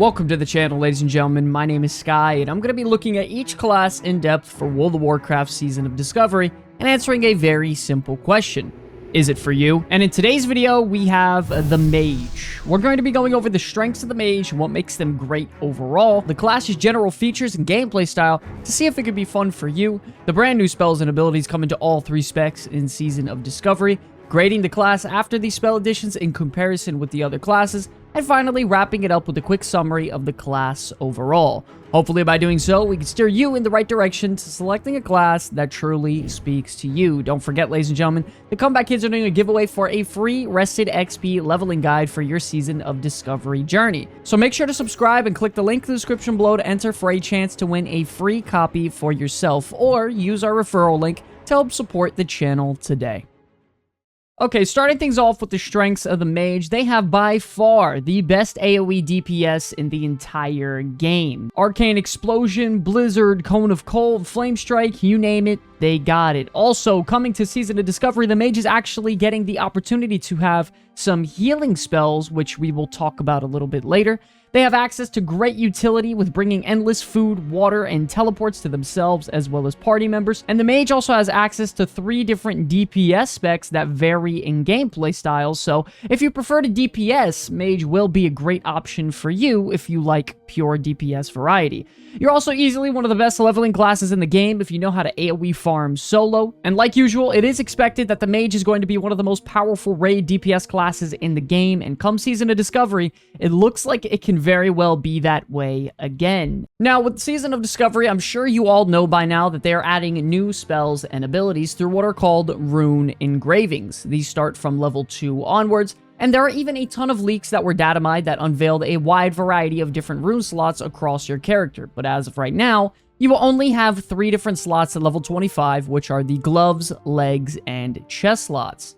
Welcome to the channel, ladies and gentlemen. My name is Sky, and I'm going to be looking at each class in depth for World of Warcraft Season of Discovery and answering a very simple question. Is it for you? And in today's video, we have the Mage. We're going to be going over the strengths of the Mage and what makes them great overall, the class's general features and gameplay style to see if it could be fun for you, the brand new spells and abilities come into all three specs in Season of Discovery, grading the class after these spell additions in comparison with the other classes, and finally wrapping it up with a quick summary of the class overall. Hopefully by doing so, we can steer you in the right direction to selecting a class that truly speaks to you. Don't forget, ladies and gentlemen, the Comeback Kids are doing a giveaway for a free Rested XP leveling guide for your Season of Discovery journey. So make sure to subscribe and click the link in the description below to enter for a chance to win a free copy for yourself, or use our referral link to help support the channel today. Okay, starting things off with the strengths of the Mage, they have by far the best AoE DPS in the entire game. Arcane Explosion, Blizzard, Cone of Cold, Flame Strike, you name it, they got it. Also, coming to Season of Discovery, the Mage is actually getting the opportunity to have some healing spells, which we will talk about a little bit later. They have access to great utility with bringing endless food, water, and teleports to themselves as well as party members. And the Mage also has access to 3 different DPS specs that vary in gameplay styles. So if you prefer to DPS, Mage will be a great option for you if you like pure DPS variety. You're also easily one of the best leveling classes in the game if you know how to AoE farm solo. And like usual, it is expected that the Mage is going to be one of the most powerful raid DPS classes in the game. And come Season of Discovery, it looks like it can very well be that way again. Now, with Season of Discovery, I'm sure you all know by now that they are adding new spells and abilities through what are called rune engravings. These start from level 2 onwards, and there are even a ton of leaks that were data mined that unveiled a wide variety of different rune slots across your character. But as of right now, you will only have 3 different slots at level 25, which are the gloves, legs, and chest slots.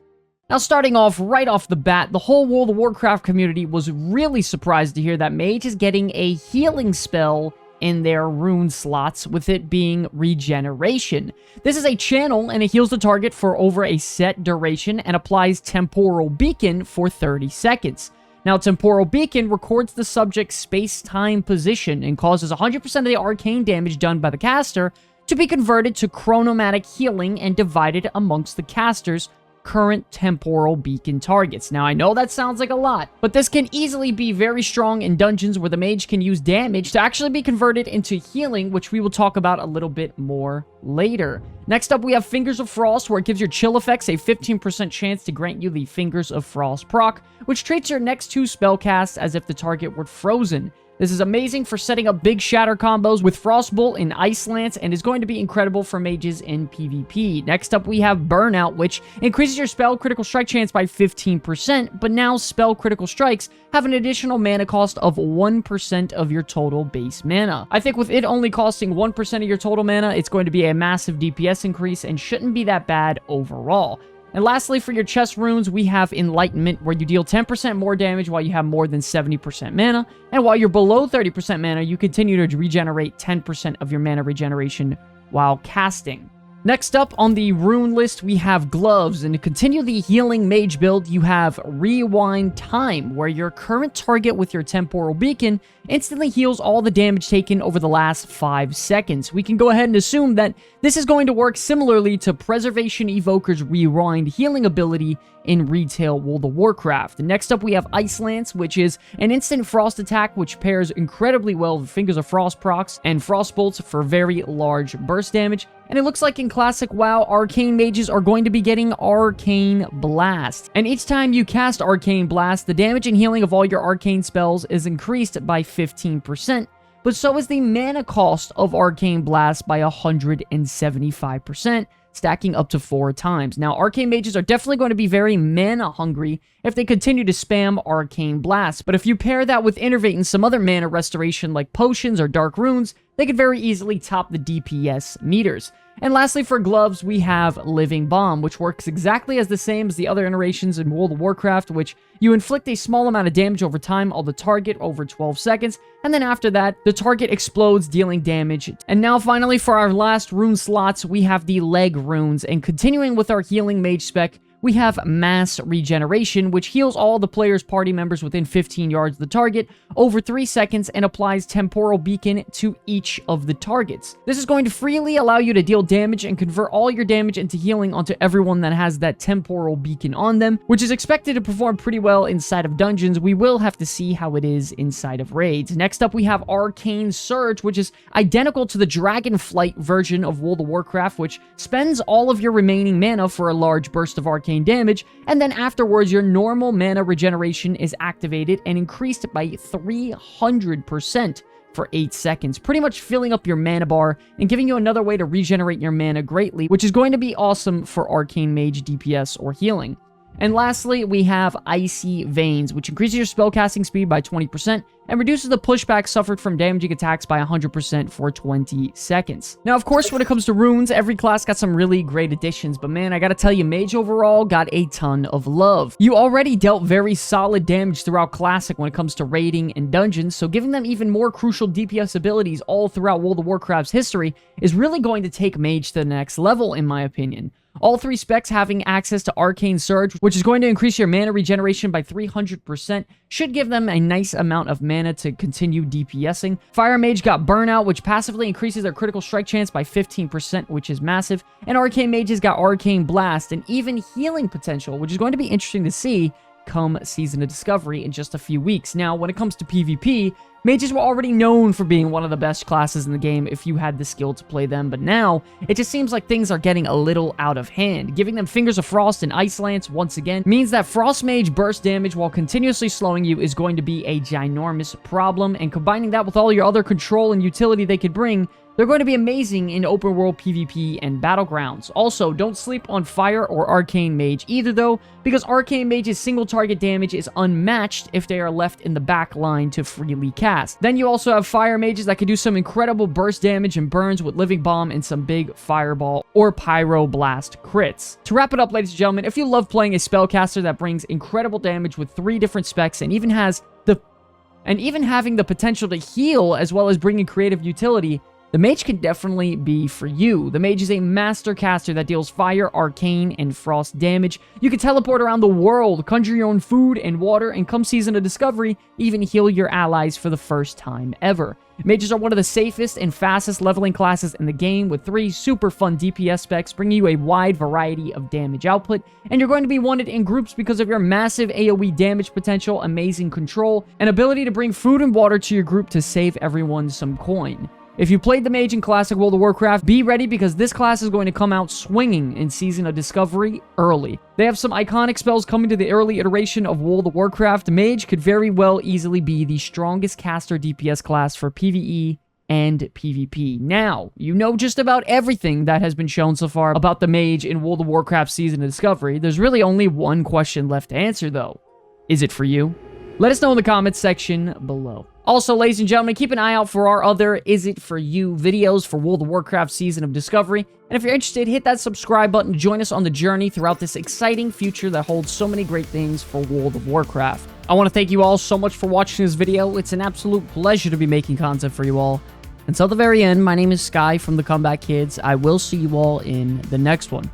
Now, starting off right off the bat, the whole World of Warcraft community was really surprised to hear that Mage is getting a healing spell in their rune slots, with it being Regeneration. This is a channel, and it heals the target for over a set duration and applies Temporal Beacon for 30 seconds. Now, Temporal Beacon records the subject's space-time position and causes 100% of the arcane damage done by the caster to be converted to chronomatic healing and divided amongst the caster's current temporal beacon targets. Now, I know that sounds like a lot, but this can easily be very strong in dungeons where the Mage can use damage to actually be converted into healing, which we will talk about a little bit more later. Next up, we have Fingers of Frost, where it gives your chill effects a 15% chance to grant you the Fingers of Frost proc, which treats your next 2 spell casts as if the target were frozen. This is amazing for setting up big shatter combos with Frostbolt and Ice Lance, and is going to be incredible for mages in PvP. Next up, we have Burnout, which increases your spell critical strike chance by 15%, but now spell critical strikes have an additional mana cost of 1% of your total base mana. I think with it only costing 1% of your total mana, it's going to be a massive DPS increase and shouldn't be that bad overall. And lastly, for your chest runes, we have Enlightenment, where you deal 10% more damage while you have more than 70% mana, and while you're below 30% mana, you continue to regenerate 10% of your mana regeneration while casting. Next up on the rune list, we have Gloves, and to continue the healing Mage build, you have Rewind Time, where your current target with your Temporal Beacon instantly heals all the damage taken over the last 5 seconds. We can go ahead and assume that this is going to work similarly to Preservation Evoker's Rewind healing ability in retail World of Warcraft. Next up, we have Ice Lance, which is an instant frost attack, which pairs incredibly well with Fingers of Frost procs and Frostbolts for very large burst damage. And it looks like in Classic WoW, Arcane Mages are going to be getting Arcane Blast. And each time you cast Arcane Blast, the damage and healing of all your arcane spells is increased by 15%, but so is the mana cost of Arcane Blast by 175%. Stacking up to 4 times. Now, Arcane Mages are definitely going to be very mana hungry if they continue to spam Arcane Blast, but if you pair that with Innervate and some other mana restoration like potions or dark runes, they could very easily top the DPS meters. And lastly, for Gloves, we have Living Bomb, which works exactly as the same as the other iterations in World of Warcraft, which you inflict a small amount of damage over time on the target over 12 seconds, and then after that, the target explodes, dealing damage. And now finally, for our last rune slots, we have the Leg runes, and continuing with our healing Mage spec, we have Mass Regeneration, which heals all the player's party members within 15 yards of the target over 3 seconds and applies Temporal Beacon to each of the targets. This is going to freely allow you to deal damage and convert all your damage into healing onto everyone that has that Temporal Beacon on them, which is expected to perform pretty well inside of dungeons. We will have to see how it is inside of raids. Next up, we have Arcane Surge, which is identical to the Dragonflight version of World of Warcraft, which spends all of your remaining mana for a large burst of arcane damage, and then afterwards your normal mana regeneration is activated and increased by 300% for 8 seconds, pretty much filling up your mana bar and giving you another way to regenerate your mana greatly, which is going to be awesome for Arcane Mage DPS or healing. And lastly, we have Icy Veins, which increases your spellcasting speed by 20% and reduces the pushback suffered from damaging attacks by 100% for 20 seconds. Now, of course, when it comes to runes, every class got some really great additions, but man, I gotta tell you, Mage overall got a ton of love. You already dealt very solid damage throughout Classic when it comes to raiding and dungeons, so giving them even more crucial DPS abilities all throughout World of Warcraft's history is really going to take Mage to the next level, in my opinion. All 3 specs having access to Arcane Surge, which is going to increase your mana regeneration by 300%, should give them a nice amount of mana to continue DPSing. Fire Mage got Burnout, which passively increases their critical strike chance by 15%, which is massive. And Arcane Mages got Arcane Blast, and even healing potential, which is going to be interesting to see come Season of Discovery in just a few weeks. Now, when it comes to PvP, Mages were already known for being one of the best classes in the game if you had the skill to play them, but now, it just seems like things are getting a little out of hand. Giving them Fingers of Frost and Ice Lance once again means that Frost Mage burst damage while continuously slowing you is going to be a ginormous problem, and combining that with all your other control and utility they could bring, they're going to be amazing in open world PvP and battlegrounds. Also, don't sleep on Fire or Arcane Mage either though, because Arcane Mage's single target damage is unmatched if they are left in the back line to freely cast. Then you also have Fire Mages that can do some incredible burst damage and burns with Living Bomb and some big Fireball or Pyro Blast crits. To wrap it up, ladies and gentlemen, if you love playing a spellcaster that brings incredible damage with 3 different specs and even having the potential to heal as well as bringing creative utility, the Mage can definitely be for you. The Mage is a master caster that deals fire, arcane, and frost damage. You can teleport around the world, conjure your own food and water, and come Season of Discovery, even heal your allies for the first time ever. Mages are one of the safest and fastest leveling classes in the game, with 3 super fun DPS specs bringing you a wide variety of damage output, and you're going to be wanted in groups because of your massive AoE damage potential, amazing control, and ability to bring food and water to your group to save everyone some coin. If you played the Mage in Classic World of Warcraft, be ready because this class is going to come out swinging in Season of Discovery early. They have some iconic spells coming to the early iteration of World of Warcraft. Mage could very well easily be the strongest caster DPS class for PvE and PvP. Now, you know just about everything that has been shown so far about the Mage in World of Warcraft Season of Discovery. There's really only one question left to answer though. Is it for you? Let us know in the comments section below. Also, ladies and gentlemen, keep an eye out for our other Is It For You videos for World of Warcraft Season of Discovery. And if you're interested, hit that subscribe button to join us on the journey throughout this exciting future that holds so many great things for World of Warcraft. I want to thank you all so much for watching this video. It's an absolute pleasure to be making content for you all. Until the very end, my name is Sky from the Comeback Kids. I will see you all in the next one.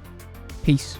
Peace.